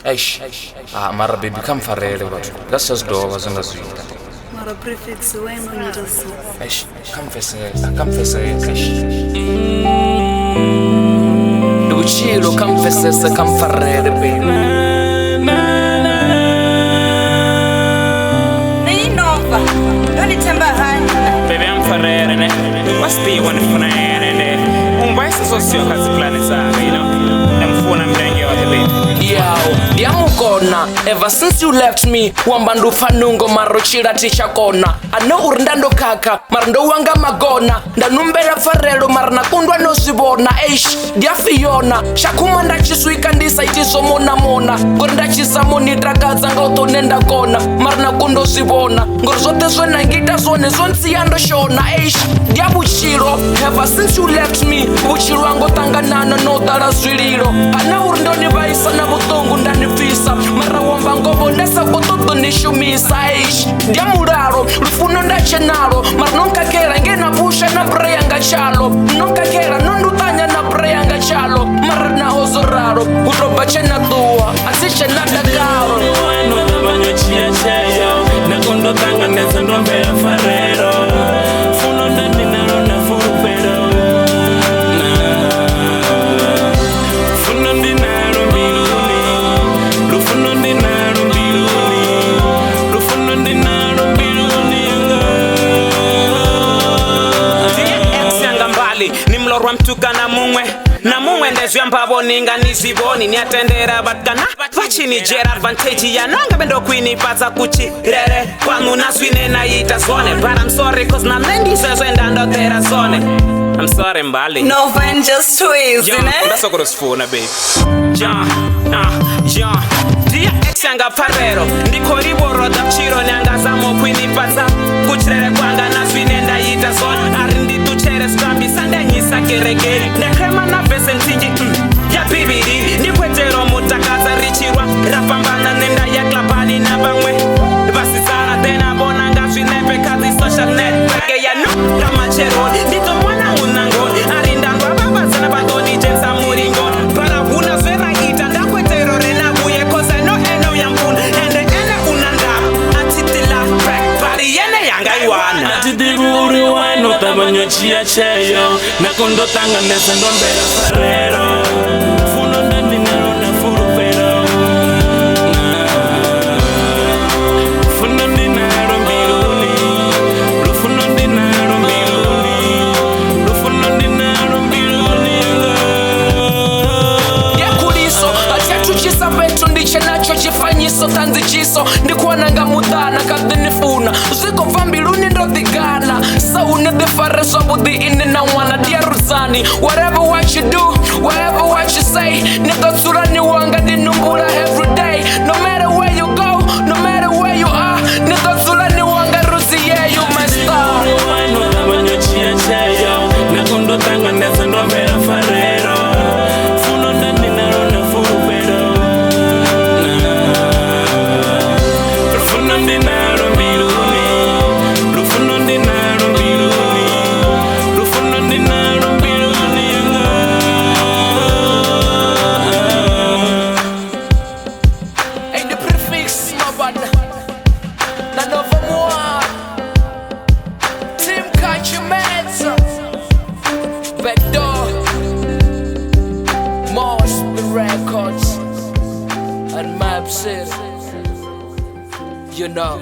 Eish. Mara baby come farele but that's just do wasn't as sweet. Mara prefix when on it also. Eish. Confess. Eish. Duchilo confess come farele baby. Baby, I'm farele ne. What's the one for na ene? Why is so sio kazi plani sana, you know? Mfuna mdengi wote baby. Yo, diamu kona. Ever since you left me, wambandu fanungo marochira tisha kona. Ano urindando kaka, marando wanga magona. Ndanumbera farelo marana kundwa no sibona. Eish, dia Fiona. Shakuma ndachiswika ndisa itiso mona. Gonda chisamoni dragaza ngauto nenda kona. Marana kundo sibona. Ngorzote zona ngita zone zonsi ando shona. Eish, dia buchiro. Ever since you left me, buchiro ango tanganana no dara zwiliro. Ana urindoni vaisa na butongu ndani visa. Mara wamba ngobo ndesa bototo nishumisa. Eish, dia muraro. Lufuno ndachenaro. Mara nonka kera ngena busha na brayanga chalo. Nonka kera nondutanya na brayanga chalo. Mara na hozo raro. Uroba chena tua. Asishe na dakaro. No tabanyo chia chayo. Nakundo tanga nesa ndombe ya farero. Funo ndani naro na furupero. Funo ndinaro mbiruni. Lufuno ndinaro mbiruni. Lufuno ndinaro mbiruni. Ex yanga mbali. Nimlorwa mtuka na mumwe ndezwe mpabo ninga nisiboni niatendera batkana vachini jera advantage ya nanga bendo kwini pata kuchi rere kwangu naswine na ita zone but I'm sorry cause na mendi sezo endando tera zone I'm sorry mbali No fun, just twist, yeah, innit? that's what it's for na babe yeah dia ex yanga farero ndiko riboro da chiro nyanga samo kwini pata kuchirere kwanga naswine nda ita zone arindi tuchere scrambi sande nyisa kereke nekrema na vesentingi ya bibiri nikwetero mutakaza richirwa rapambana nenda ya klapani na bamwe basisana tena bona ngaswinepe kazi social network ya no kama chero ndito mwana unango arindangwa babazana badoni jensa muringo para una zwera ita ndakwetero rena buye kosa no eno ya mpun ende unanda atitila back body yene yanga iwana atidiguri wano tabanyo chia cheyo nakundo tanga nesa ndombe ya farero funo ndani naro na furupero funo ndinaro mbiruni lufuno ndinaro mbiruni lufuno ndinaro mbiruni yakuliso atyatuchisa vetu ndiche nacho chifanyiso tanzichiso ndikuwananga mudhana kadhinifuna zikova mbiluni ndodhigana saune dhifareso budhi ine na wana diaruzani whatever what you do whatever what you say nidhotsurani wanga dinumbula everyday no matter where you go no matter where you are nidhotsurani wanga ruzi yeah you my star no tabanyo chia chayo nakundo tanga nesa ndombe ya farero funo ndani naro na furupero funo ndinaro mbiruni lufuno ndinaro mbiruni lufuno ndinaro mbiruni Ain't the prefix my bad none of them one Team catch your meds Backdoor Moss the records and Map City you know